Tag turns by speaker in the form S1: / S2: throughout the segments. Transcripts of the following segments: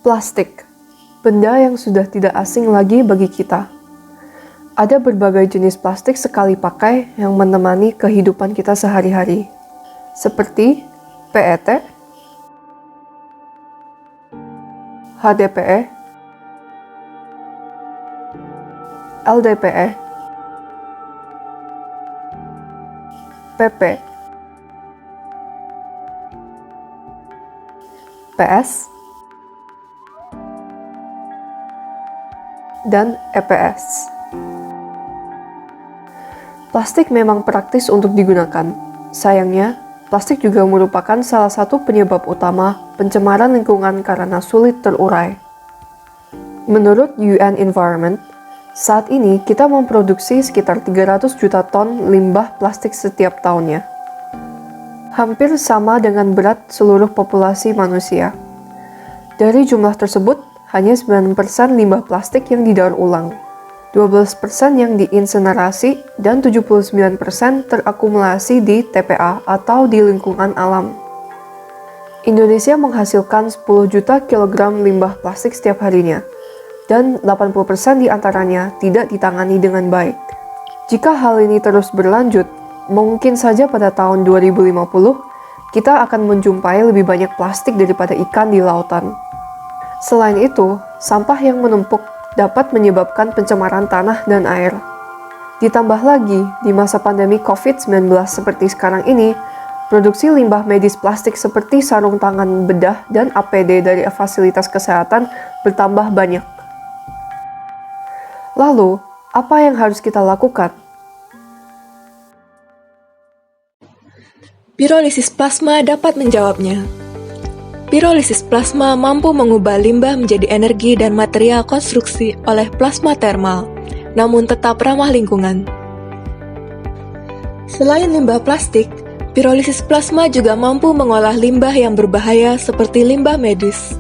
S1: Plastik, benda yang sudah tidak asing lagi bagi kita. Ada berbagai jenis plastik sekali pakai yang menemani kehidupan kita sehari-hari, seperti PET, HDPE, LDPE, PP, PS, dan EPS. Plastik memang praktis untuk digunakan. Sayangnya, plastik juga merupakan salah satu penyebab utama pencemaran lingkungan karena sulit terurai. Menurut UN Environment, saat ini kita memproduksi sekitar 300 juta ton limbah plastik setiap tahunnya. Hampir sama dengan berat seluruh populasi manusia. Dari jumlah tersebut, hanya 9% limbah plastik yang didaur ulang, 12% yang diinsenerasi, dan 79% terakumulasi di TPA atau di lingkungan alam. Indonesia menghasilkan 10 juta kilogram limbah plastik setiap harinya, dan 80% diantaranya tidak ditangani dengan baik. Jika hal ini terus berlanjut, mungkin saja pada tahun 2050, kita akan menjumpai lebih banyak plastik daripada ikan di lautan. Selain itu, sampah yang menumpuk dapat menyebabkan pencemaran tanah dan air. Ditambah lagi, di masa pandemi COVID-19 seperti sekarang ini, produksi limbah medis plastik seperti sarung tangan bedah dan APD dari fasilitas kesehatan bertambah banyak. Lalu, apa yang harus kita lakukan?
S2: Pirolisis plasma dapat menjawabnya. Pirolisis plasma mampu mengubah limbah menjadi energi dan material konstruksi oleh plasma thermal, namun tetap ramah lingkungan. Selain limbah plastik, pirolisis plasma juga mampu mengolah limbah yang berbahaya seperti limbah medis.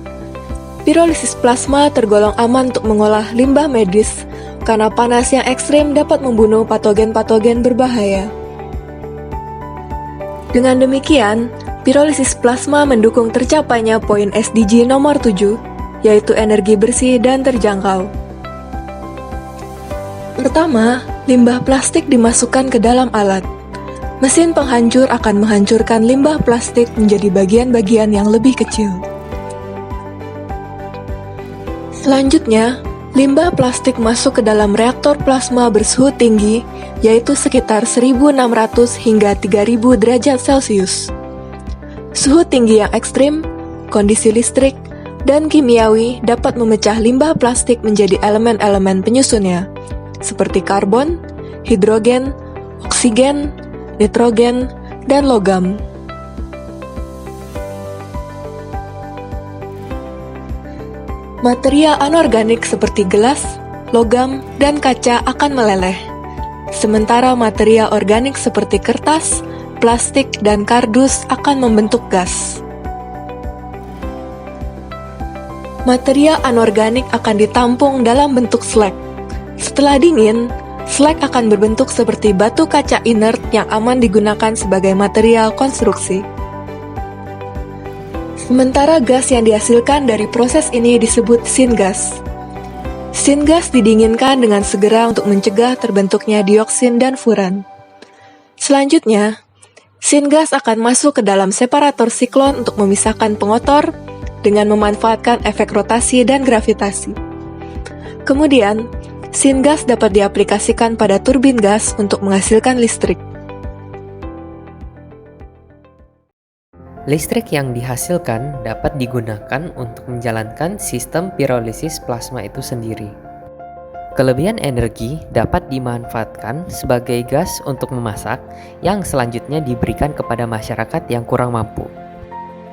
S2: Pirolisis plasma tergolong aman untuk mengolah limbah medis karena panas yang ekstrim dapat membunuh patogen-patogen berbahaya. Dengan demikian, pirolisis plasma mendukung tercapainya poin SDG nomor 7, yaitu energi bersih dan terjangkau. Pertama, limbah plastik dimasukkan ke dalam alat. Mesin penghancur akan menghancurkan limbah plastik menjadi bagian-bagian yang lebih kecil. Selanjutnya, limbah plastik masuk ke dalam reaktor plasma bersuhu tinggi, yaitu sekitar 1600 hingga 3000 derajat Celcius. Suhu tinggi yang ekstrim, kondisi listrik, dan kimiawi dapat memecah limbah plastik menjadi elemen-elemen penyusunnya, seperti karbon, hidrogen, oksigen, nitrogen, dan logam. Material anorganik seperti gelas, logam, dan kaca akan meleleh, sementara material organik seperti kertas, plastik, dan kardus akan membentuk gas. Material anorganik akan ditampung dalam bentuk slag. Setelah dingin, slag akan berbentuk seperti batu kaca inert yang aman digunakan sebagai material konstruksi. Sementara gas yang dihasilkan dari proses ini disebut syngas. Syngas didinginkan dengan segera untuk mencegah terbentuknya dioksin dan furan. Selanjutnya, syngas akan masuk ke dalam separator siklon untuk memisahkan pengotor dengan memanfaatkan efek rotasi dan gravitasi. Kemudian, syngas dapat diaplikasikan pada turbin gas untuk menghasilkan listrik.
S3: Listrik yang dihasilkan dapat digunakan untuk menjalankan sistem pirolisis plasma itu sendiri. Kelebihan energi dapat dimanfaatkan sebagai gas untuk memasak yang selanjutnya diberikan kepada masyarakat yang kurang mampu.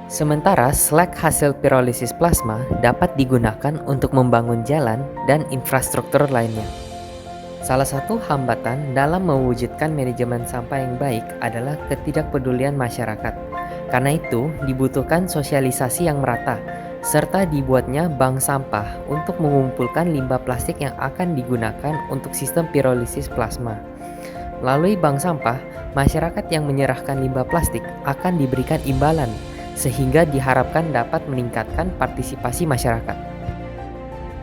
S3: Sementara slag hasil pirolisis plasma dapat digunakan untuk membangun jalan dan infrastruktur lainnya. Salah satu hambatan dalam mewujudkan manajemen sampah yang baik adalah ketidakpedulian masyarakat. Karena itu, dibutuhkan sosialisasi yang merata, serta dibuatnya bank sampah untuk mengumpulkan limbah plastik yang akan digunakan untuk sistem pirolisis plasma. Melalui bank sampah, masyarakat yang menyerahkan limbah plastik akan diberikan imbalan sehingga diharapkan dapat meningkatkan partisipasi masyarakat.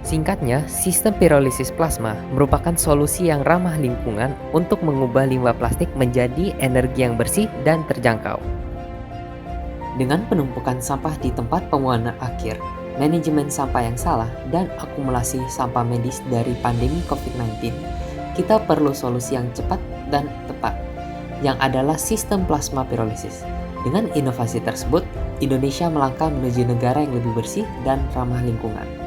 S3: Singkatnya, sistem pirolisis plasma merupakan solusi yang ramah lingkungan untuk mengubah limbah plastik menjadi energi yang bersih dan terjangkau. Dengan penumpukan sampah di tempat pembuangan akhir, manajemen sampah yang salah, dan akumulasi sampah medis dari pandemi COVID-19, kita perlu solusi yang cepat dan tepat, yang adalah sistem plasma pirolisis. Dengan inovasi tersebut, Indonesia melangkah menuju negara yang lebih bersih dan ramah lingkungan.